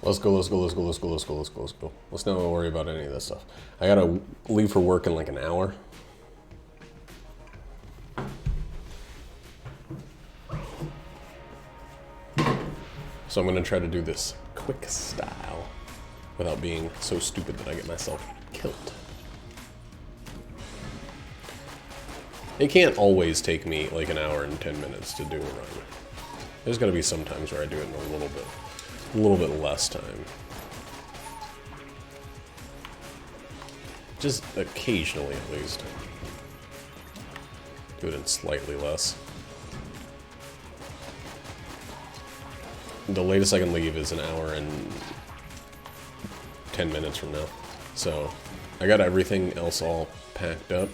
Let's go, let's go, let's go, let's go, let's go, let's go, let's go. Let's not worry about any of this stuff. I gotta leave for work in like an hour. So I'm gonna try to do this quick style without being so stupid that I get myself killed. It can't always take me like an hour and 10 minutes to do a run. There's gotta be some times where I do it in a little bit less time. Just occasionally at least. Do it in slightly less. The latest I can leave is an hour and 10 minutes from now. So I got everything else all packed up.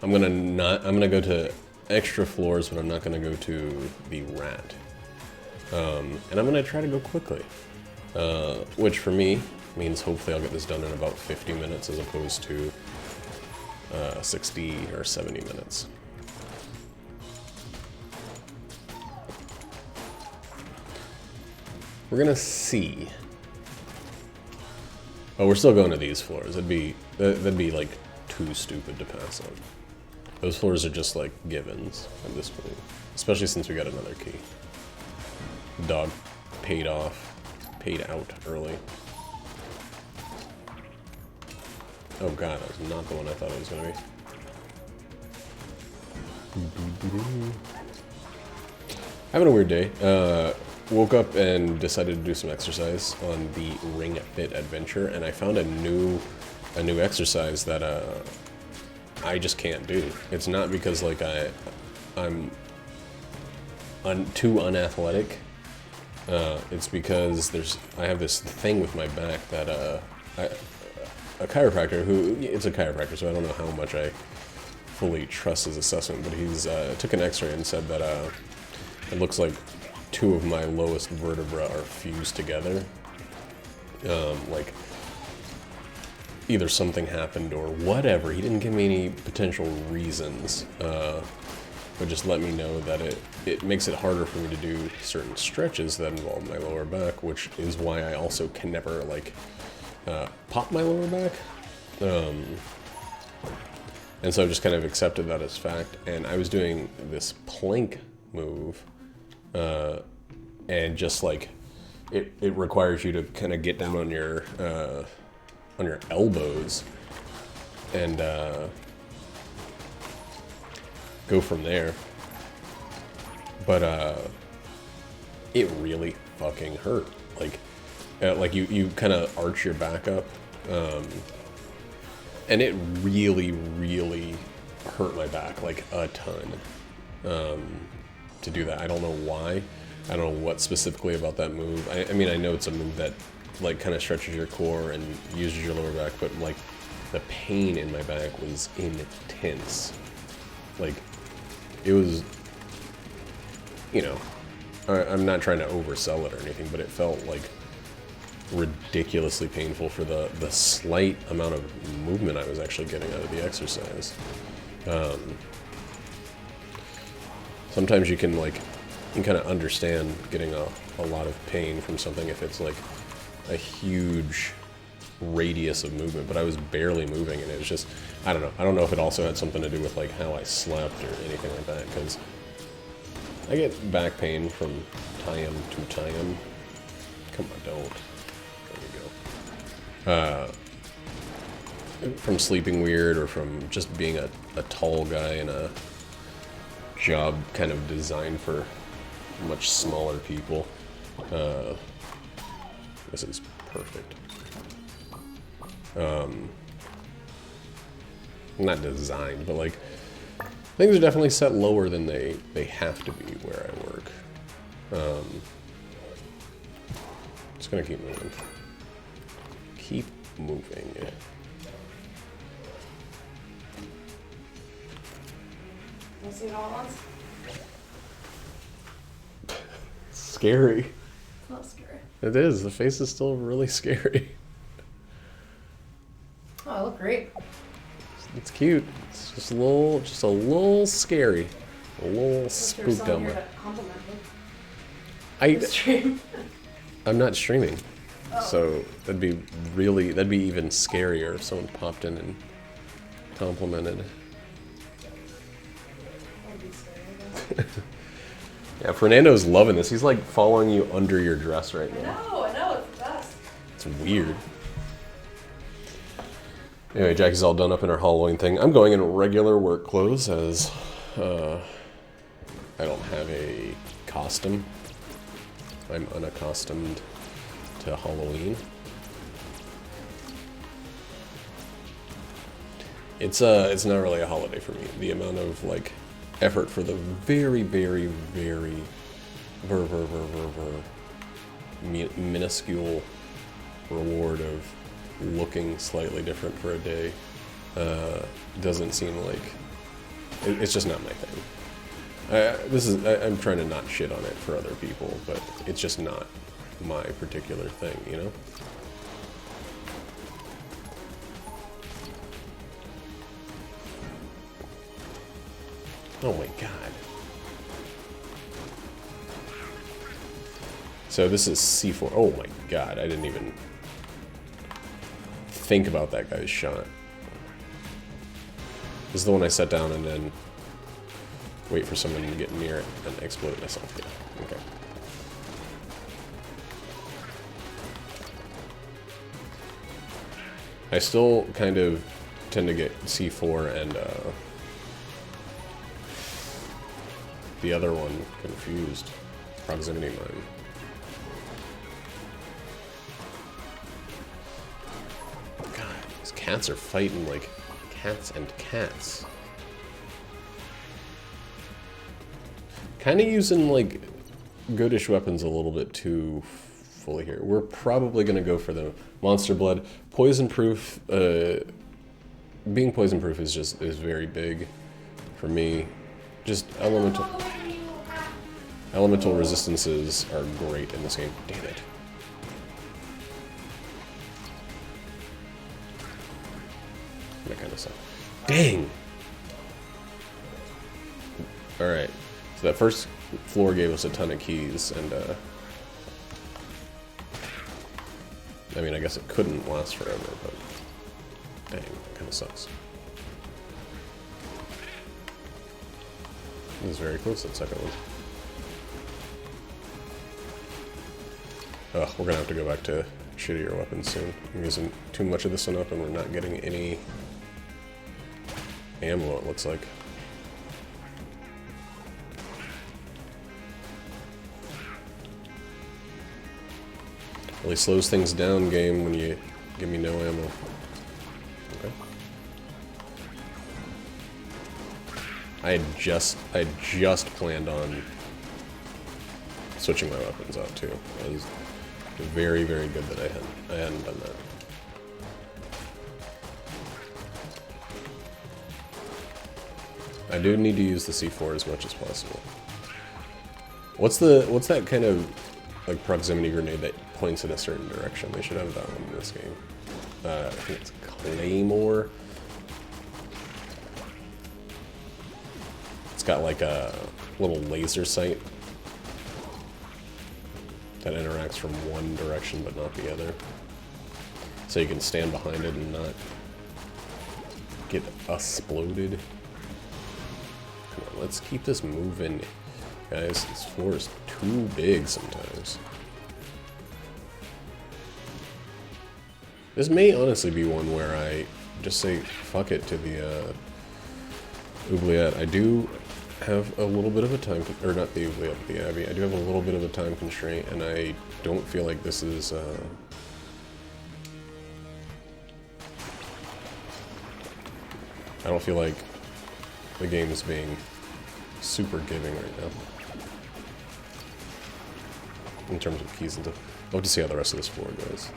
I'm gonna go to extra floors, but I'm not gonna go to the rat. And I'm gonna try to go quickly. Which for me means hopefully I'll get this done in about 50 minutes as opposed to 60 or 70 minutes. We're gonna see. Oh, we're still going to these floors. That'd be like too stupid to pass on. Those floors are just like givens at this point, especially since we got another key. Dog paid out early. Oh god, that was not the one I thought it was gonna be. Having a weird day. Woke up and decided to do some exercise on the Ring Fit adventure, and I found a new exercise that I just can't do. It's not because like I'm too unathletic. It's because I have this thing with my back that a chiropractor it's a chiropractor, so I don't know how much I fully trust his assessment, but he's took an X-ray and said that it looks like two of my lowest vertebrae are fused together. Like either something happened or whatever. He didn't give me any potential reasons, but just let me know that it makes it harder for me to do certain stretches that involve my lower back, which is why I also can never like pop my lower back. And so I just kind of accepted that as fact, and I was doing this plank move, and just like it requires you to kind of get down on your elbows and go from there. But it really fucking hurt. Like you kind of arch your back up, and it really hurt my back like a ton. To do that, I don't know why. I don't know what specifically about that move. I mean, I know it's a move that like kind of stretches your core and uses your lower back, but like the pain in my back was intense. Like it was, you know, I'm not trying to oversell it or anything, but it felt like ridiculously painful for the slight amount of movement I was actually getting out of the exercise. Sometimes you can kind of understand getting a lot of pain from something if it's like a huge radius of movement, but I was barely moving, and it was just, I don't know. I don't know if it also had something to do with like how I slept or anything like that, because I get back pain from time to time. Come on, don't. There we go. From sleeping weird, or from just being a tall guy in a job kind of designed for much smaller people. This is perfect. Not designed, but like things are definitely set lower than they have to be where I work. Just gonna keep moving. Keep moving. You see it all at once? Scary. It's not scary. It is. The face is still really scary. Oh, I look great. It's cute. It's just a little scary. A little spooked on me. Compliment me. Stream. I'm not streaming. So that'd be even scarier if someone popped in and complimented. That'd be scary, I guess. Yeah, Fernando's loving this. He's like following you under your dress right now. I know, it's the best. It's weird. Anyway, Jackie's all done up in her Halloween thing. I'm going in regular work clothes as I don't have a costume. I'm unaccustomed to Halloween. It's not really a holiday for me. The amount of like effort for the very, very, very minuscule reward of looking slightly different for a day doesn't seem like it's just not my thing. I'm trying to not shit on it for other people, but it's just not my particular thing, you know? Oh my god. So this is C4. Oh my god, I didn't even think about that guy's shot. This is the one I set down and then wait for someone to get near it and explode myself. Yeah, okay. I still kind of tend to get C4 and the other one confused. Proximity mine. God, these cats are fighting like cats and cats. Kind of using like goatish weapons a little bit too fully here. We're probably going to go for the monster blood. Poison proof, being poison proof is very big for me. Just elemental resistances are great in this game. Damn it. That kind of stuff. Dang! Alright. So that first floor gave us a ton of keys, and I mean, I guess it couldn't last forever, but dang, that kind of sucks. It was very close, that second one. Ugh, we're gonna have to go back to shittier weapons soon. I'm using too much of this one up and we're not getting any ammo, it looks like. Really slows things down, game, when you give me no ammo. Okay. I just planned on switching my weapons out too. It was very, very good that I hadn't done that. I do need to use the C4 as much as possible. What's that kind of like proximity grenade that points in a certain direction? They should have that one in this game. I think it's Claymore. It's got like a little laser sight that interacts from one direction but not the other. So you can stand behind it and not get exploded. Come on, let's keep this moving. Guys, this floor is too big sometimes. This may honestly be one where I just say fuck it to the oubliette. I do have a little bit of a time, or not the oubliette, the Abbey. I do have a little bit of a time constraint, and I don't feel like this is I don't feel like the game is being super giving right now in terms of keys and stuff. I'll have to see how the rest of this floor goes.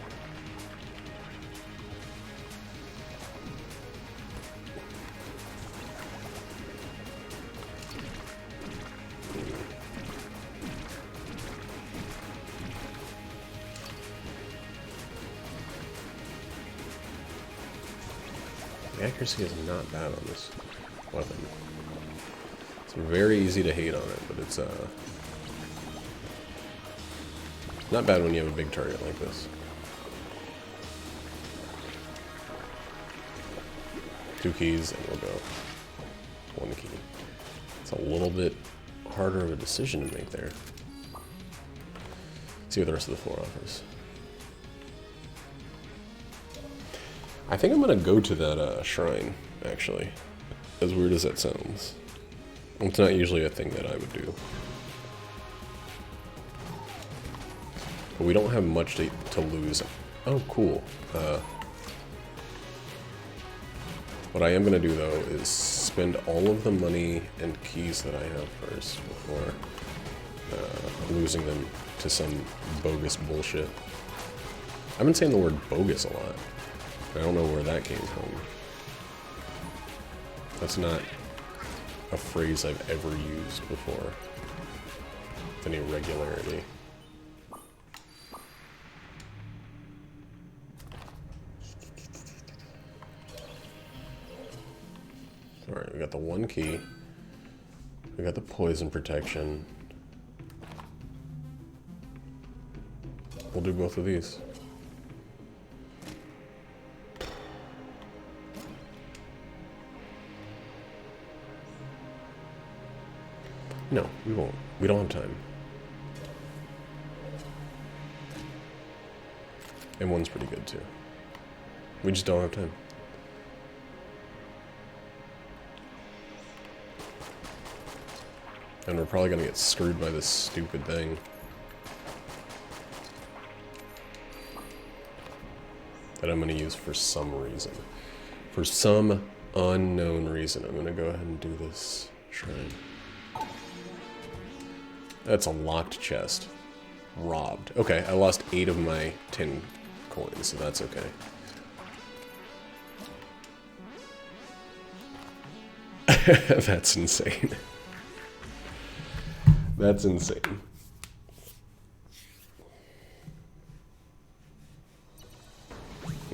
The accuracy is not bad on this weapon. It's very easy to hate on it, but it's not bad when you have a big target like this. 2 keys, and we'll go 1 key. It's a little bit harder of a decision to make there. See what the rest of the floor offers. I think I'm gonna go to that shrine, actually. As weird as that sounds. It's not usually a thing that I would do. But we don't have much to lose. Oh, cool. What I am gonna do, though, is spend all of the money and keys that I have first before losing them to some bogus bullshit. I've been saying the word bogus a lot. I don't know where that came from. That's not a phrase I've ever used before with any regularity. Alright, we got the 1 key. We got the poison protection. We'll do both of these. No, we won't. We don't have time. And 1's pretty good, too. We just don't have time. And we're probably gonna get screwed by this stupid thing. That I'm gonna use for some reason. For some unknown reason, I'm gonna go ahead and do this shrine. That's a locked chest. Robbed. Okay, I lost 8 of my 10 coins, so that's okay. That's insane. That's insane.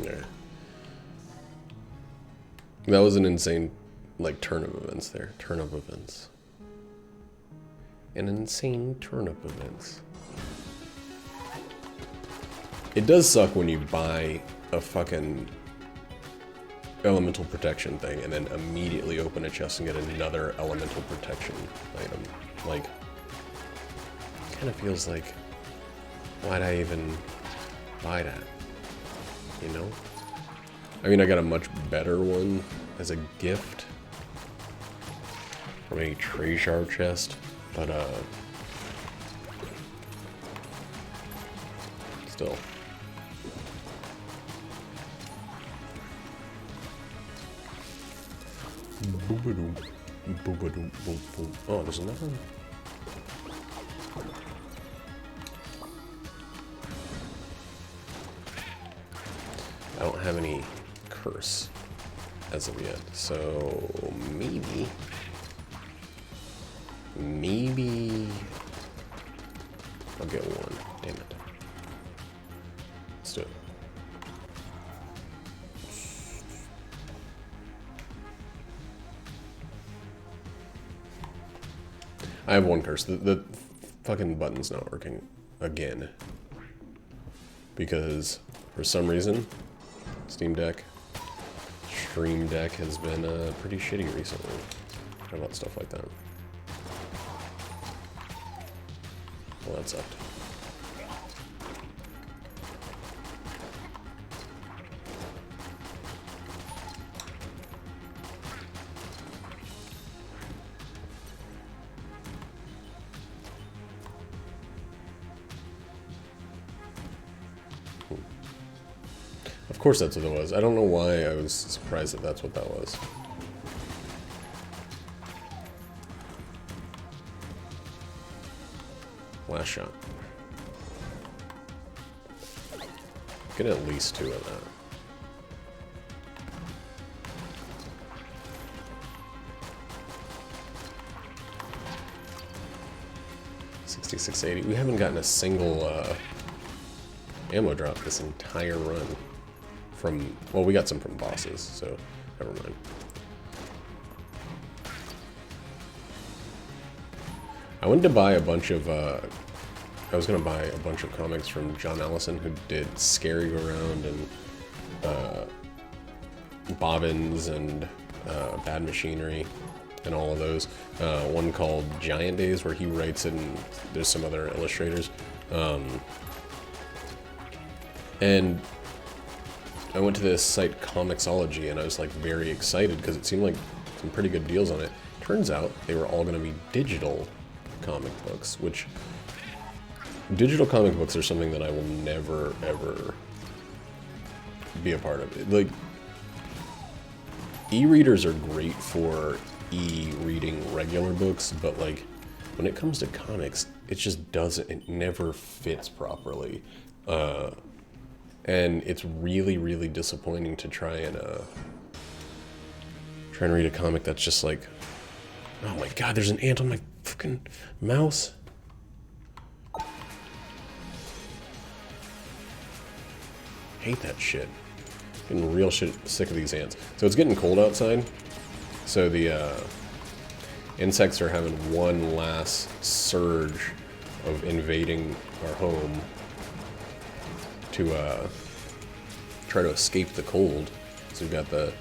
Yeah. That was an insane, like, turn of events there. Turn of events. An insane turn of events. It does suck when you buy a fucking elemental protection thing and then immediately open a chest and get another elemental protection item. Like, kind of feels like, why'd I even buy that? You know? I mean, I got a much better one as a gift from a treasure chest, but still. Boobadoo, boobadoo, boom, boom. Oh, there's another one. I don't have any curse as of yet, so maybe I'll get 1. Damn it. Let's do it. I have 1 curse. The fucking button's not working again. Because, for some reason, Stream Deck has been pretty shitty recently. How about stuff like that? Well, that sucked. Of course that's what it was. I don't know why I was surprised that that's what that was. Last shot. Get at least 2 of that. $66.80. We haven't gotten a single ammo drop this entire run. From, well, we got some from bosses, so never mind. I wanted to buy a bunch of, I was going to buy a bunch of comics from John Allison, who did Scary Go Round and Bobbins and Bad Machinery, and all of those. One called Giant Days, where he writes it, and there's some other illustrators. And I went to this site, Comixology, and I was like very excited because it seemed like some pretty good deals on it. Turns out they were all going to be digital comic books, which digital comic books are something that I will never ever be a part of. Like, e-readers are great for e-reading regular books, but like when it comes to comics, it just doesn't, it never fits properly. And it's really, really disappointing to try and read a comic that's just like, oh my god, there's an ant on my fucking mouse. Hate that shit. Getting real shit sick of these ants. So it's getting cold outside, so the insects are having one last surge of invading our home to try to escape the cold. So we've got the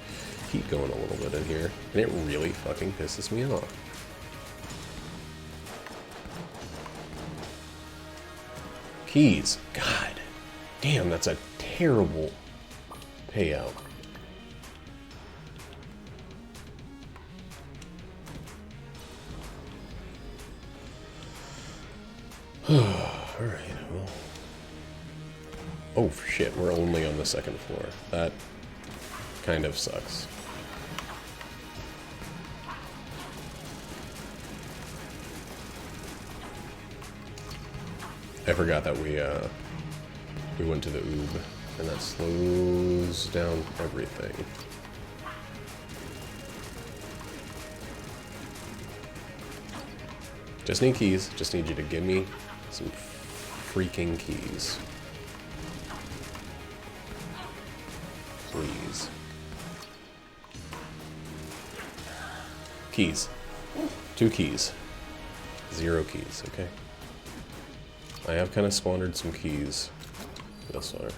heat going a little bit in here, and it really fucking pisses me off. Keys. God damn, that's a terrible payout. Alright, well. Oh shit, we're only on the second floor. That kind of sucks. I forgot that we went to the oob, and that slows down everything. Just need keys. Just need you to give me some freaking keys. Please. Keys. 2 keys. 0 keys, okay. I have kind of squandered some keys thus far.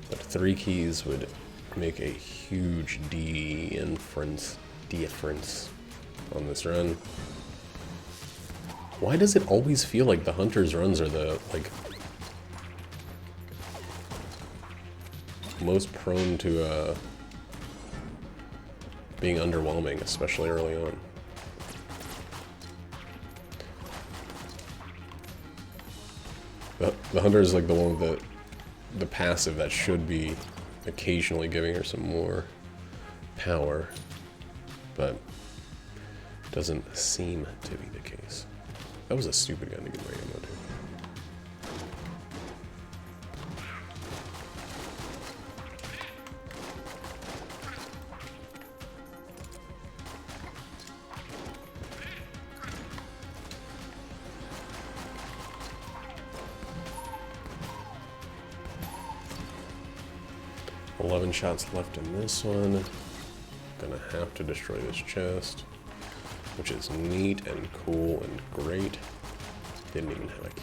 But 3 keys would make a huge difference on this run. Why does it always feel like the hunter's runs are the, like, most prone to being underwhelming, especially early on? The hunter is like the one with the passive that should be occasionally giving her some more power, but doesn't seem to be the case. That was a stupid gun to get my ammo to. Shots left in this one. Gonna have to destroy this chest, which is neat and cool and great. Didn't even have a key.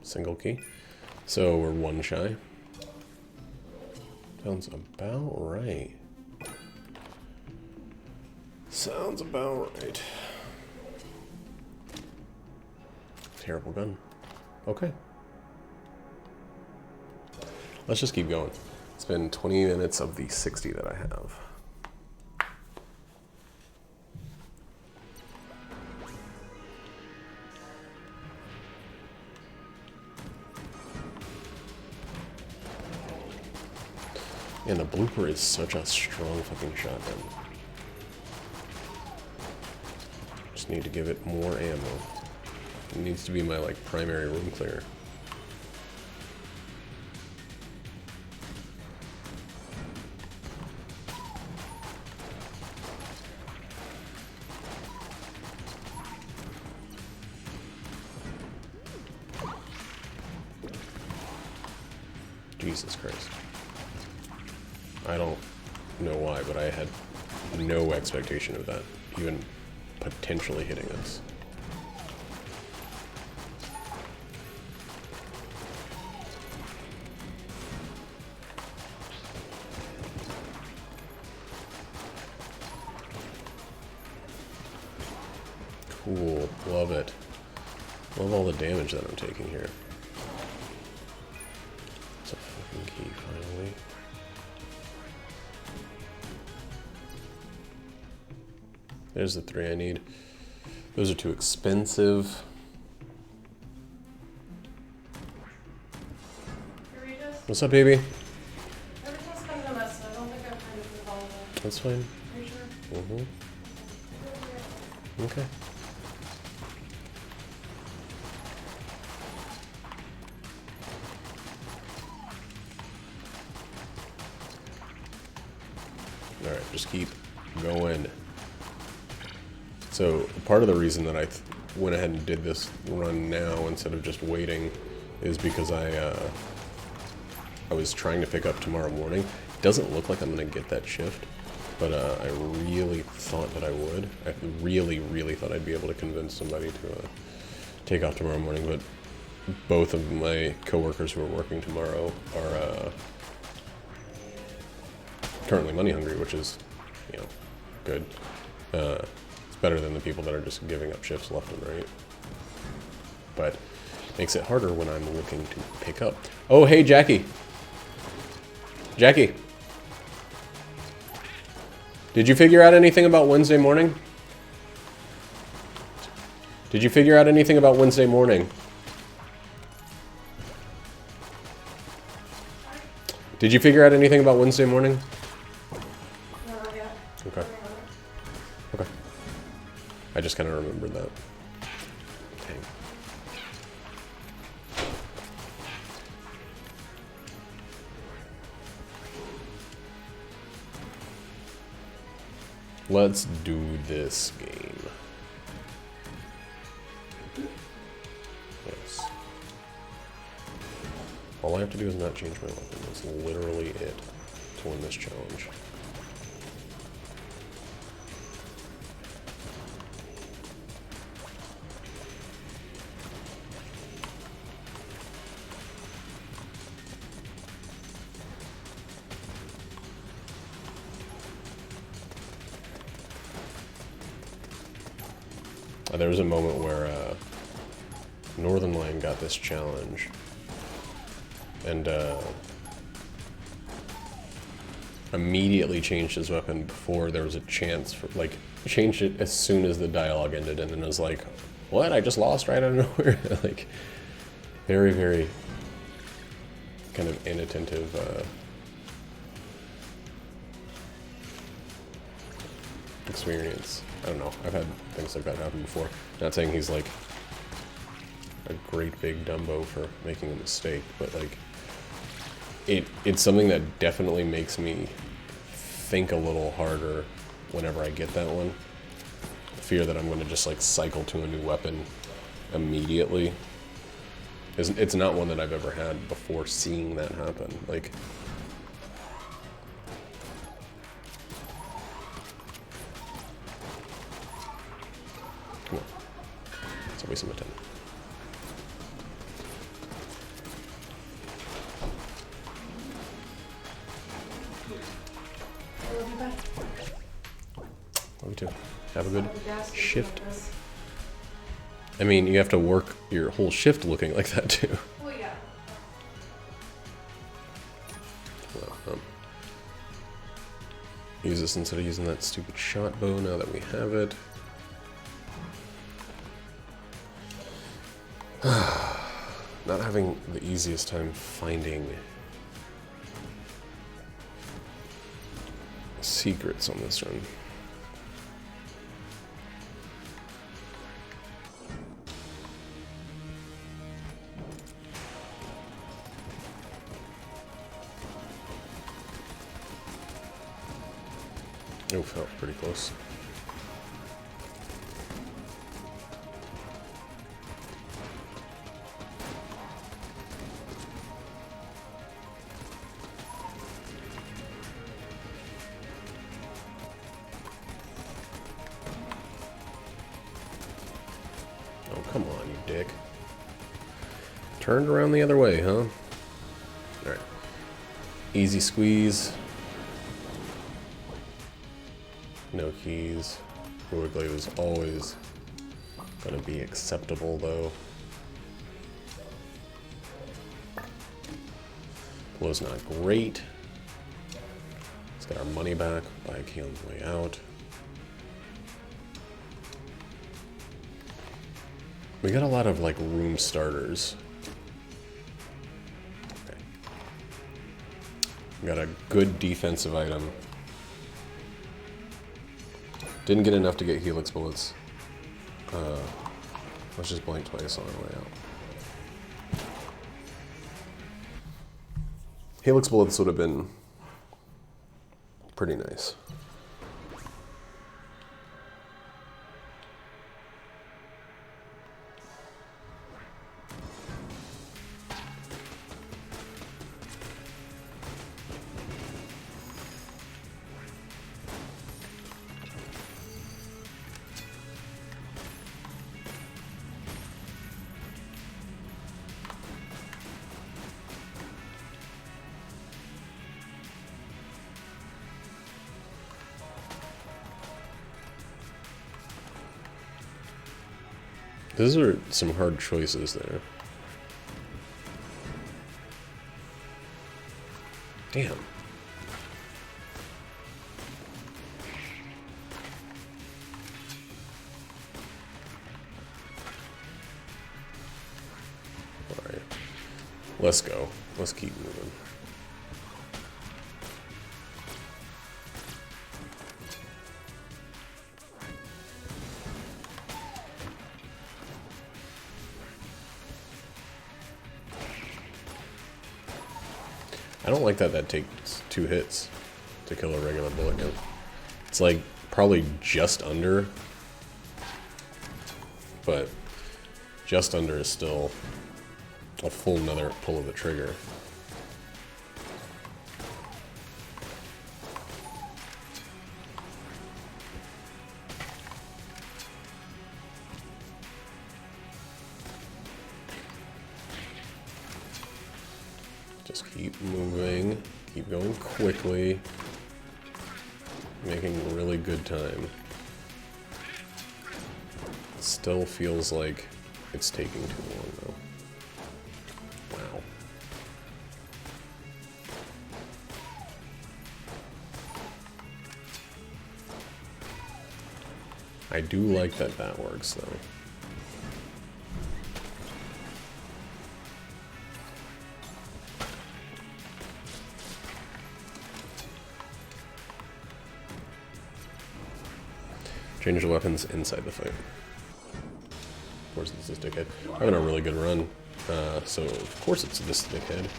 Single key. So we're 1 shy. Sounds about right. Sounds about right. Terrible gun. Okay. Let's just keep going. It's been 20 minutes of the 60 that I have. And the blooper is such a strong fucking shotgun. Just need to give it more ammo. It needs to be my, like, primary room clearer. Jesus Christ. I don't know why, but I had no expectation of that even potentially hitting us. Cool, love it. Love all the damage that I'm taking here. It's a fucking key, finally. There's the 3 I need. Those are too expensive. What's up, baby? Everything's kind of a mess, so I don't think I have time to do all of it. That's fine. Are you sure? Mm-hmm. Okay. Alright, just keep going. So, part of the reason that I went ahead and did this run now instead of just waiting is because I was trying to pick up tomorrow morning. It doesn't look like I'm going to get that shift, but I really thought that I would. I really, really thought I'd be able to convince somebody to take off tomorrow morning, but both of my coworkers who are working tomorrow are currently money hungry, which is, you know, good. It's better than the people that are just giving up shifts left and right. But it makes it harder when I'm looking to pick up. Oh, hey, Jackie. Jackie. Did you figure out anything about Wednesday morning? Did you figure out anything about Wednesday morning? Did you figure out anything about Wednesday morning? No, not yet. Okay. Okay. I just kind of remembered that. Dang. Let's do this game. Yes. All I have to do is not change my weapon. That's literally it to win this challenge. There was a moment where Northern Lion got this challenge, and immediately changed his weapon before there was a chance for, like, changed it as soon as the dialogue ended, and then was like, what, I just lost right out of nowhere? Like, very, very kind of inattentive experience. I don't know, I've had things like that happen before. Not saying he's like a great big Dumbo for making a mistake, but like it's something that definitely makes me think a little harder whenever I get that one. Fear that I'm going to just like cycle to a new weapon immediately. It's not one that I've ever had before seeing that happen. Like, come on. It's a waste of my time. I love you, bye. Love you too. Have a good shift. This. I mean, you have to work your whole shift looking like that too. Well, yeah. Well, use this instead of using that stupid shot bow now that we have it. Not having the easiest time finding secrets on this run. Oh, felt pretty close. dick. Turned around the other way, huh? Alright. Easy squeeze. No keys. Fluid glaive is always gonna be acceptable, though. Blow's not great. Let's get our money back. Buy a key on the way out. We got a lot of, like, room starters. Okay. We got a good defensive item. Didn't get enough to get helix bullets. Let's just blink twice on our way out. Helix bullets would have been pretty nice. Those are some hard choices there. Damn. Alright. Let's go. Let's keep moving. I don't like that that takes 2 hits to kill a regular bullet gun. It's like probably just under, but just under is still a full another pull of the trigger. Just keep moving, keep going quickly, making really good time. It still feels like it's taking too long though. Wow. I do like that that works though. Change the weapons inside the fight. Of course it's this dickhead. I'm having a really good run, so of course it's this dickhead.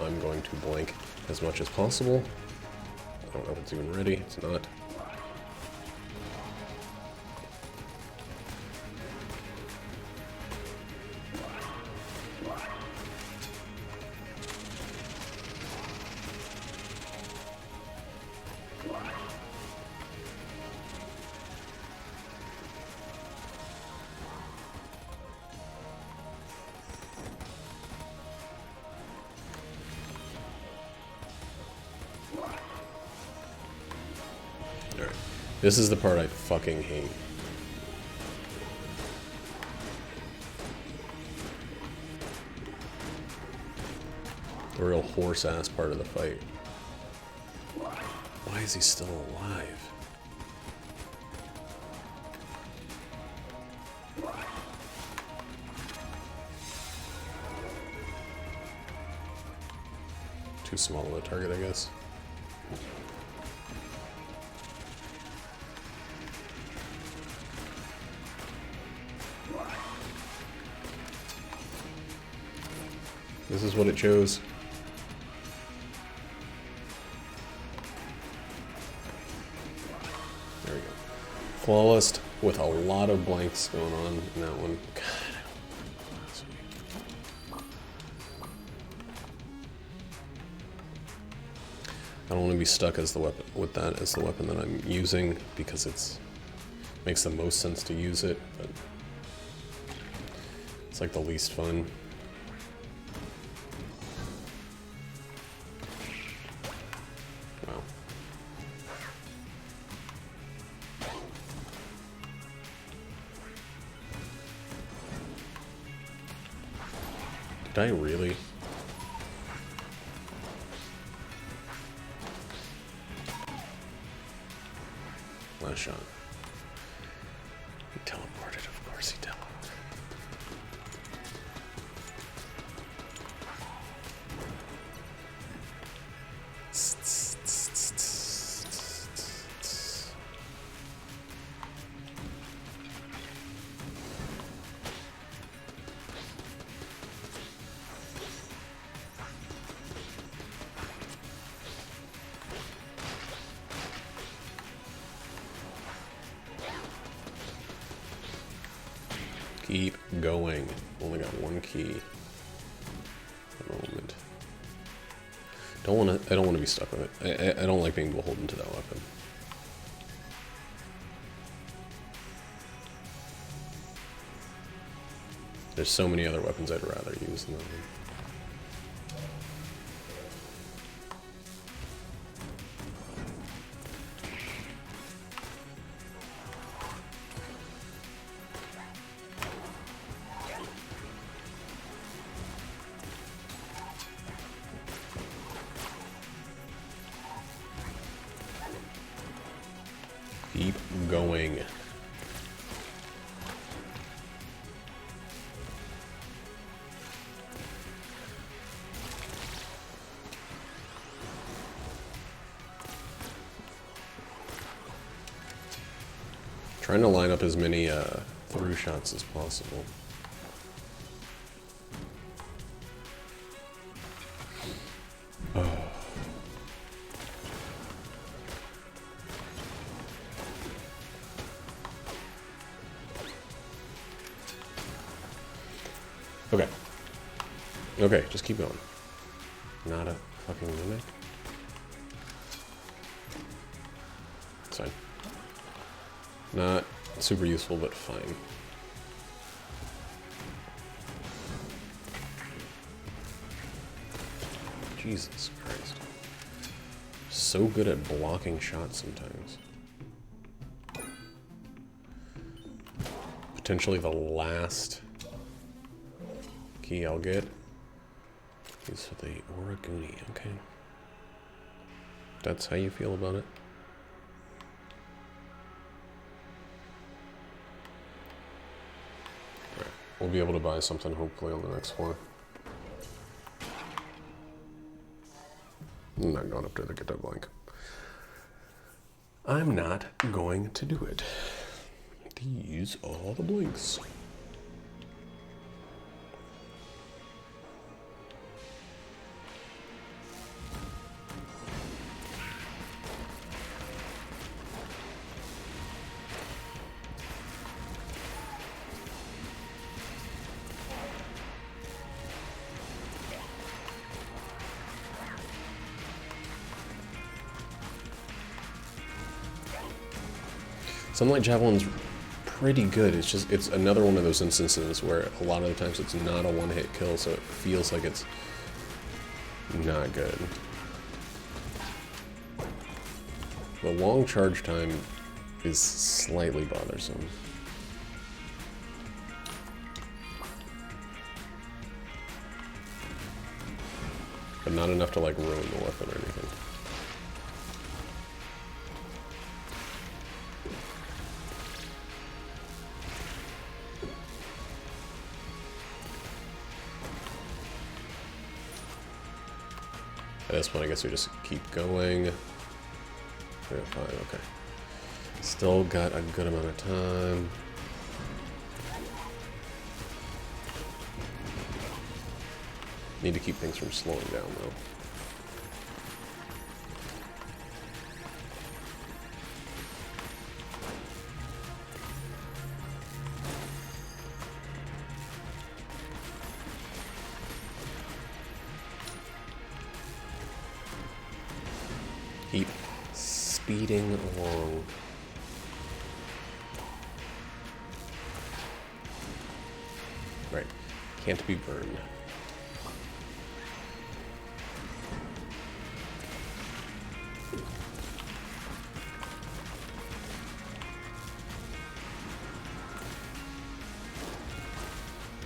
I'm going to blank as much as possible. I don't know if it's even ready. It's not. Alright. This is the part I fucking hate. The real horse-ass part of the fight. Why is he still alive? Too small of a target, I guess. This is what it chose. There we go. Flawless with a lot of blanks going on in that one. God. I don't want to be stuck as the weapon with that as the weapon that I'm using because it's makes the most sense to use it, but it's like the least fun. Wow. Did I really? Last shot. He teleported, of course he teleported. Keep going. Only got one key. At the moment. I don't want to be stuck with it. I don't like being beholden to that weapon. There's so many other weapons I'd rather use than that one. Keep going. Trying to line up as many through shots as possible. Okay. Okay, just keep going. Not a fucking mimic. It's fine. Not super useful, but fine. Jesus Christ. So good at blocking shots sometimes. Potentially the last key I'll get is for the Origuni. Okay. That's how you feel about it? Right. We'll be able to buy something hopefully on the next floor. I'm not going up there to get that blank. I'm not going to do it. These are the blinks. Sunlight Javelin's pretty good. It's just, it's another one of those instances where a lot of the times it's not a one-hit kill, so it feels like it's not good. The long charge time is slightly bothersome. But not enough to like ruin the weapon or anything. At this point, I guess we just keep going. 5, okay. Still got a good amount of time. Need to keep things from slowing down, though. speeding along. Right. Can't be burned.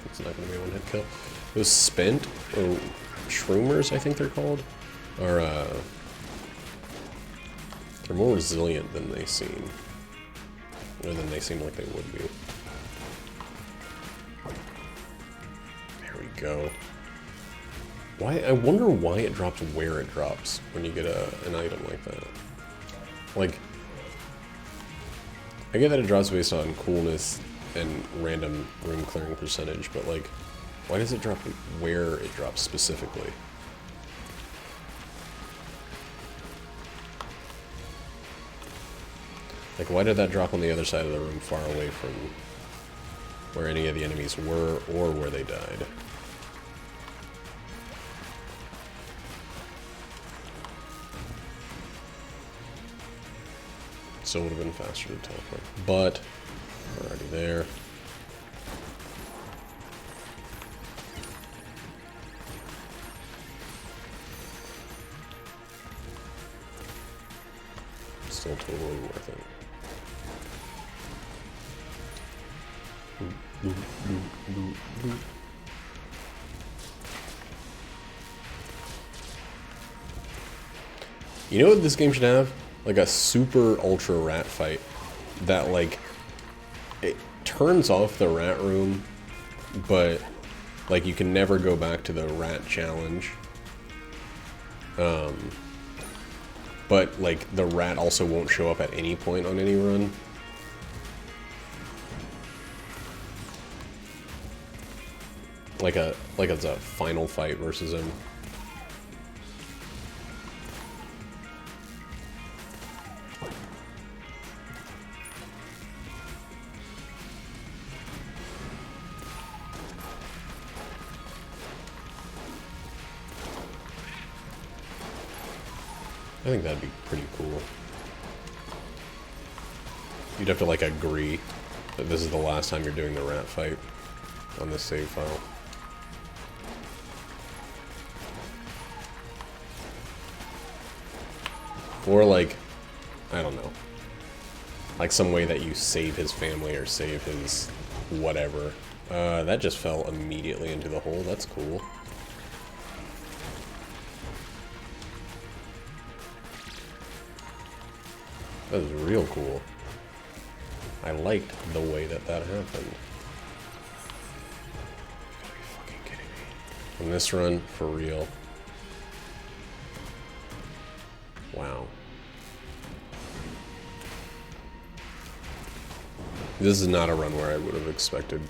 It's not going to be a one-hit kill. Those spent, or shroomers, I think they're called, are, they're more resilient than they seem. Or than they seem like they would be. There we go. Why? I wonder why it drops where it drops when you get an item like that. Like, I get that it drops based on coolness and random room clearing percentage, but like, why does it drop where it drops specifically? Like, why did that drop on the other side of the room far away from where any of the enemies were or where they died? Still would have been faster to teleport, but we're already there. Still totally worth it. You know what this game should have? Like a super ultra rat fight that like it turns off the rat room, but like you can never go back to the rat challenge. But like the rat also won't show up at any point on any run. Like it's a final fight versus him. I think that'd be pretty cool. You'd have to like agree that this is the last time you're doing the rat fight on this save file. Or like, I don't know, like some way that you save his family or save his whatever. That just fell immediately into the hole. That's cool. That was real cool. I liked the way that that happened. You gotta be fucking kidding me. On this run, for real. Wow. This is not a run where I would have expected,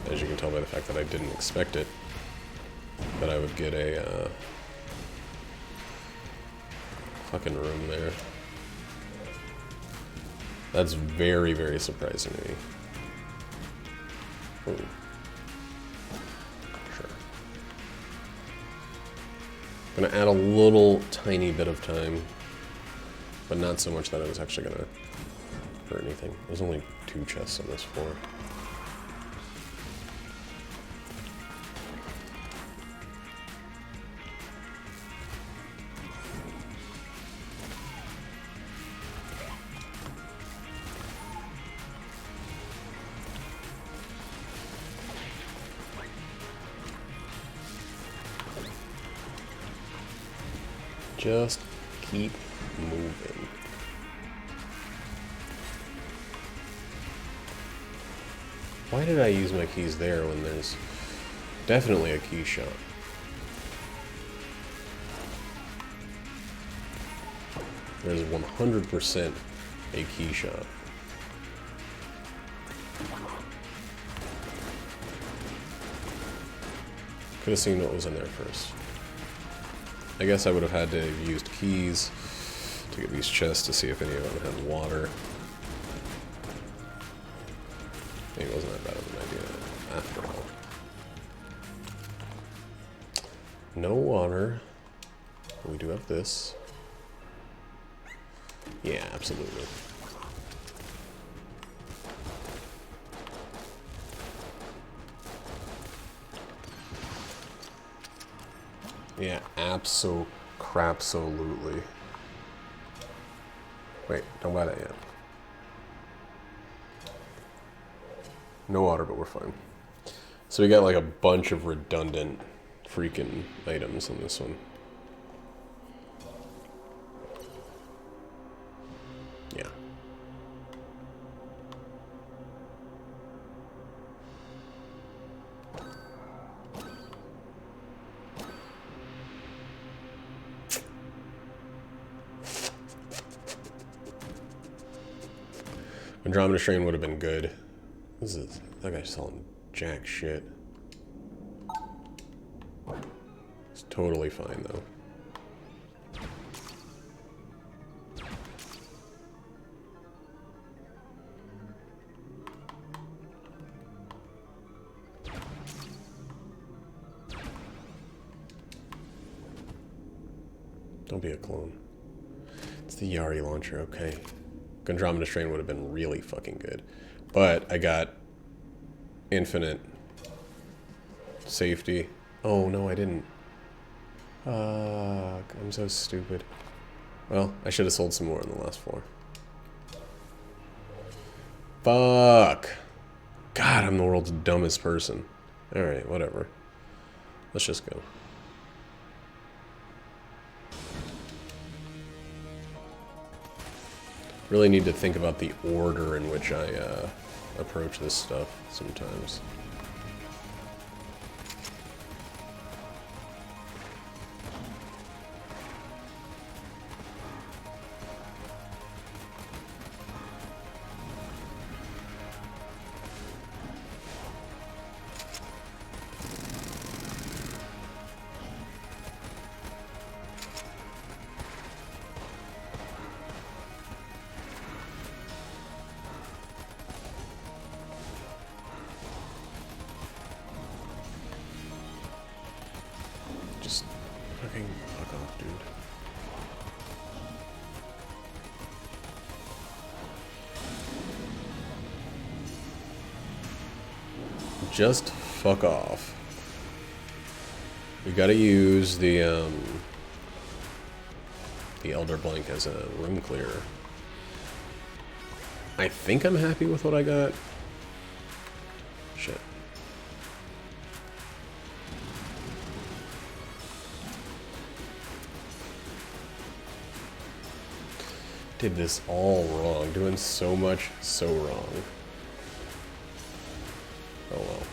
as you can tell by the fact that I didn't expect it, that I would get a fucking room there. That's very, very surprising to me. Ooh. Sure. Gonna add a little tiny bit of time, but not so much that it was actually gonna hurt anything. There's only 2 chests on this floor. Just keep moving. Why did I use my keys there when there's definitely a key shot? There's 100% a key shot. Could have seen what was in there first. I guess I would have had to have used keys to get these chests to see if any of them had water. Maybe it wasn't that bad of an idea after all. No water. We do have this. Yeah, absolutely. Yeah, abso-crapsolutely. Wait, don't buy that yet. No water, but we're fine. So we got like a bunch of redundant freaking items in this one. Yeah. Andromeda Strain would have been good. That guy's selling jack shit. It's totally fine though. Don't be a clone. It's the Yari launcher, okay. Andromeda Strain would have been really fucking good. But I got infinite safety. Oh no, I didn't. I'm so stupid. Well, I should have sold some more in the last 4. Fuck. God, I'm the world's dumbest person. Alright, whatever. Let's just go. Really need to think about the order in which I approach this stuff sometimes. Just fucking fuck off, dude. Just fuck off. We gotta use the Elder Blank as a room clearer. I think I'm happy with what I got. Shit. Did this all wrong. Doing so much so wrong. Oh well.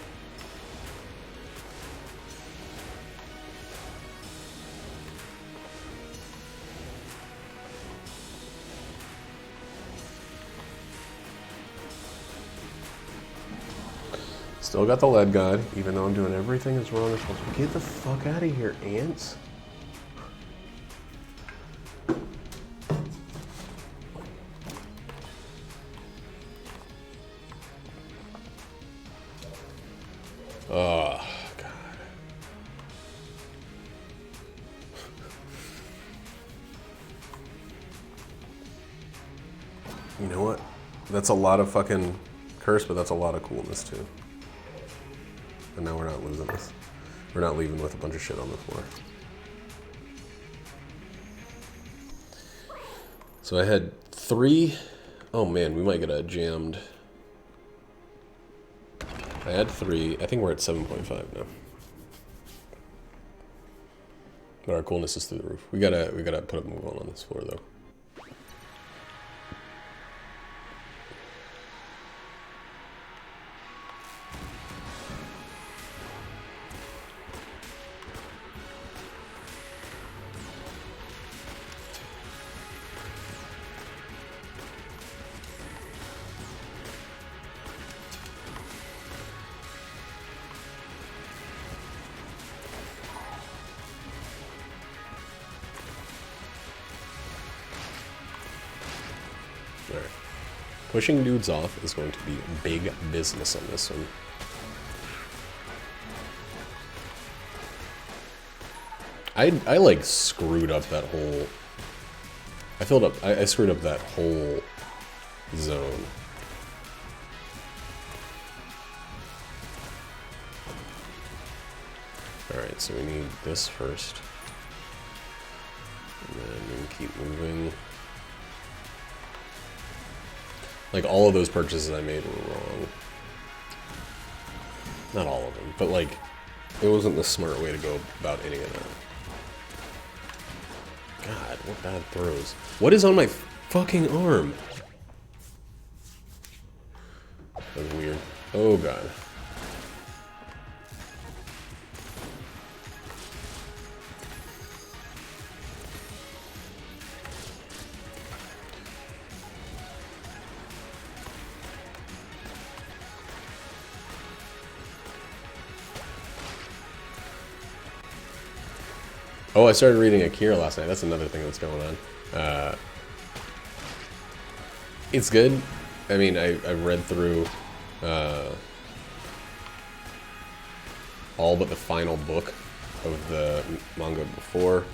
Still got the lead god, even though I'm doing everything that's wrong. Get the fuck out of here, ants. Oh, God. You know what? That's a lot of fucking curse, but that's a lot of coolness, too. And now we're not losing this. We're not leaving with a bunch of shit on the floor. So I had 3... Oh, man, we might get a jammed... I had 3. I think we're at 7.5 now. But our coolness is through the roof. We gotta put a move on this floor though. Alright. Pushing dudes off is going to be big business on this one. I like screwed up that whole I filled up. I screwed up that whole zone. Alright, so we need this first. And then we can keep moving. Like, all of those purchases I made were wrong. Not all of them, but like, it wasn't the smart way to go about any of that. God, what bad throws. What is on my fucking arm? That was weird. Oh god. Oh, I started reading Akira last night. That's another thing that's going on. It's good. I mean, I read through all but the final book of the manga before,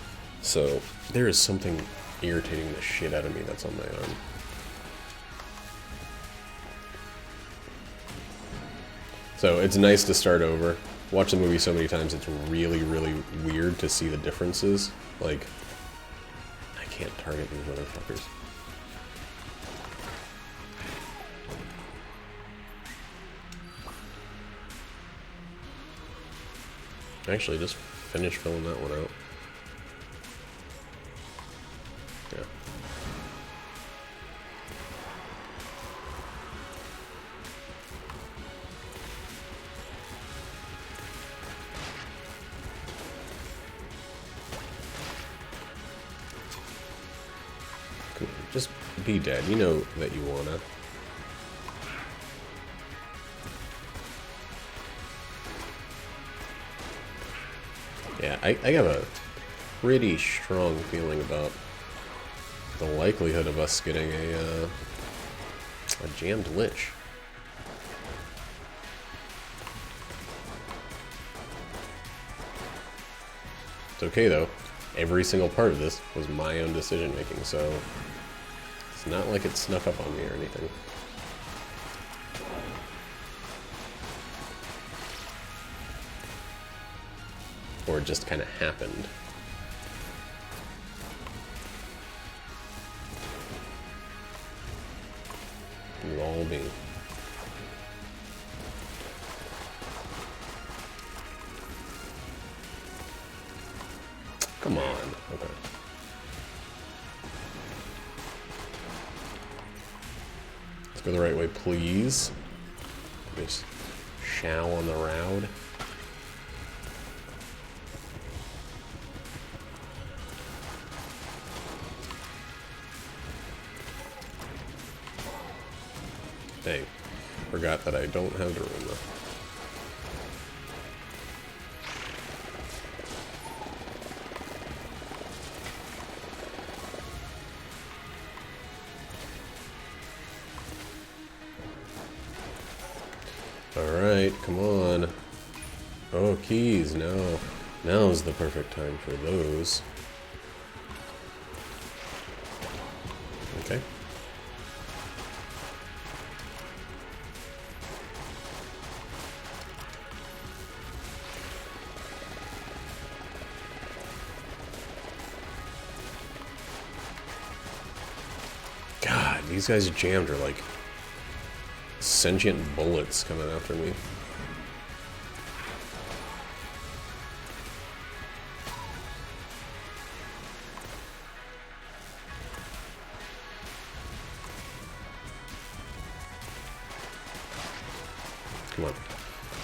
so there is something irritating the shit out of me that's on my arm. So it's nice to start over. Watch the movie so many times, it's really, really weird to see the differences. Like, I can't target these motherfuckers. Actually, just finish filling that one out. Yeah. Just be dead. You know that you wanna. Yeah, I have a pretty strong feeling about the likelihood of us getting a jammed lich. It's okay though. Every single part of this was my own decision making, so it's not like it snuck up on me or anything. Or it just kind of happened. It was all me. Come on. Okay. Let's go the right way, please. Just show on the road. Dang. Forgot that I don't have the room though. Alright, come on. Oh, keys, no. Now's the perfect time for those. Okay. God, these guys jammed are like sentient bullets coming after me. Come on.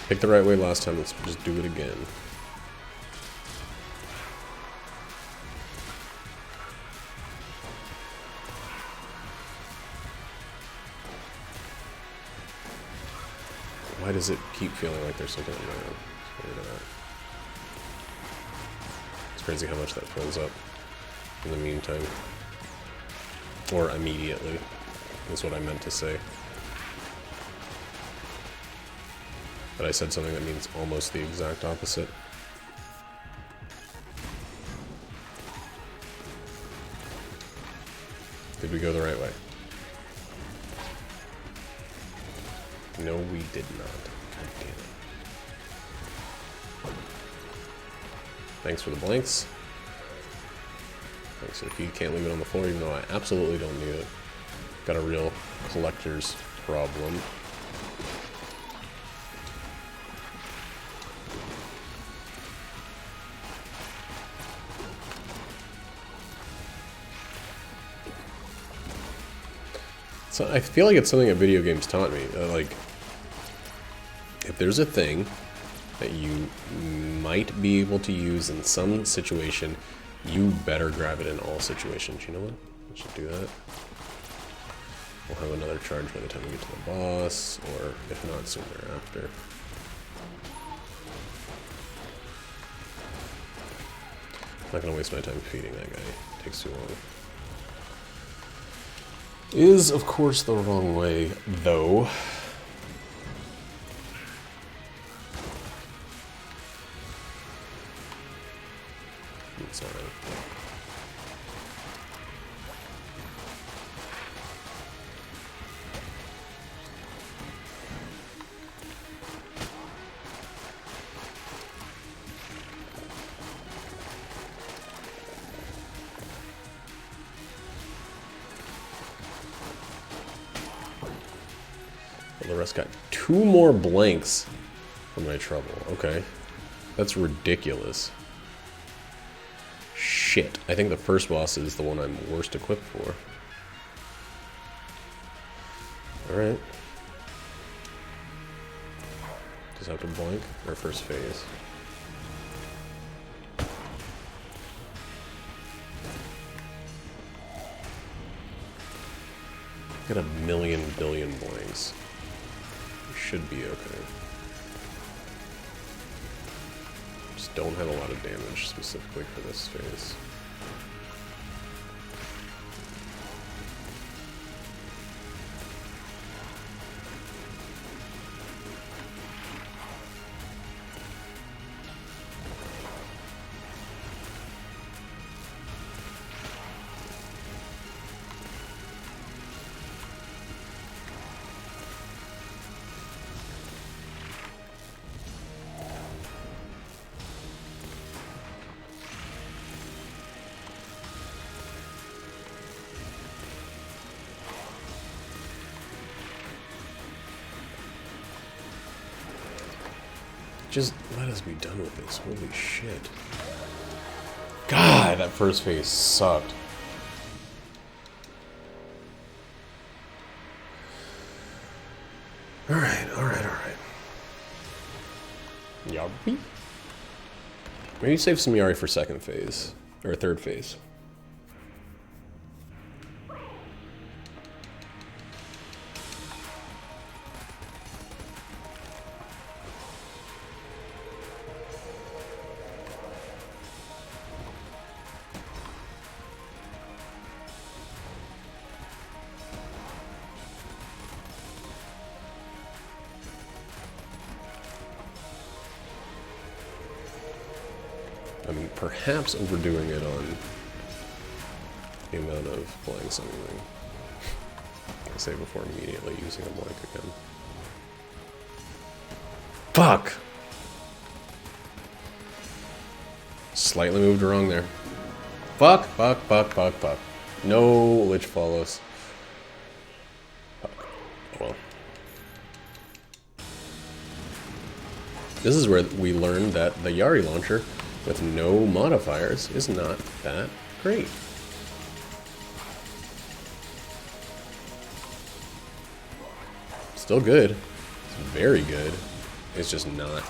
Pick the right way last time, let's just do it again. Why does it keep feeling like there's something on my own? It's crazy how much that fills up in the meantime. Or immediately, is what I meant to say. But I said something that means almost the exact opposite. Did we go the right way? No, we did not. God damn it. Thanks for the blanks. Thanks for the key. Can't leave it on the floor, even though I absolutely don't need it. Got a real collector's problem. So I feel like it's something that video games taught me. Like, if there's a thing that you might be able to use in some situation, you better grab it in all situations. You know what? I should do that. We'll have another charge by the time we get to the boss, or if not, soon thereafter. I'm not gonna waste my time feeding that guy. It takes too long. Is, of course, the wrong way, though. It's alright. The rest got 2 more blanks for my trouble. Okay. That's ridiculous. Shit. I think the first boss is the one I'm worst equipped for. Alright. Just have to blank our first phase. Got a million billion blanks. Should be okay. Just don't have a lot of damage specifically for this phase. Just let us be done with this. Holy shit. God, that first phase sucked. Alright, alright, alright. Yari? Maybe save some Yari for second phase. Or third phase. I'm perhaps overdoing it on the amount of blanks I'm using. I say before immediately using a blank again. Fuck! Slightly moved wrong there. Fuck, fuck, fuck, fuck, fuck. No Lich follows. Fuck. Oh well. This is where we learned that the Yari launcher with no modifiers is not that great. Still good. It's very good. It's just not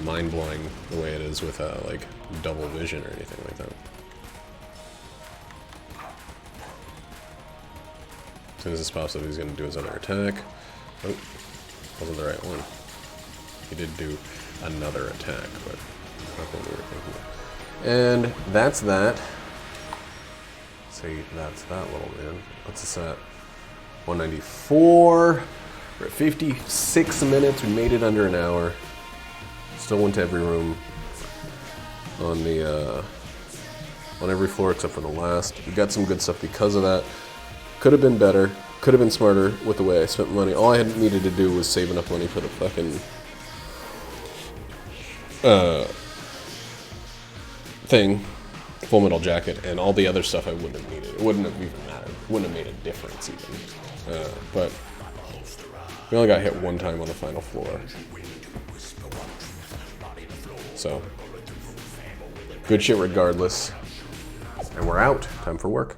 mind-blowing the way it is with like double vision or anything like that. As soon as this pops up, he's going to do his other attack. Oh, wasn't the right one. He did do another attack, but not what we were thinking of. And that's that. See, that's that little man. What's this at? 194. We're at 56 minutes. We made it under an hour. Still went to every room on the on every floor except for the last. We got some good stuff because of that. Could have been better. Could have been smarter with the way I spent money. All I had needed to do was save enough money for the fucking thing, Full Metal Jacket, and all the other stuff I wouldn't have needed. It wouldn't have even mattered. Wouldn't have made a difference even. But we only got hit one time on the final floor. So, good shit regardless. And we're out. Time for work.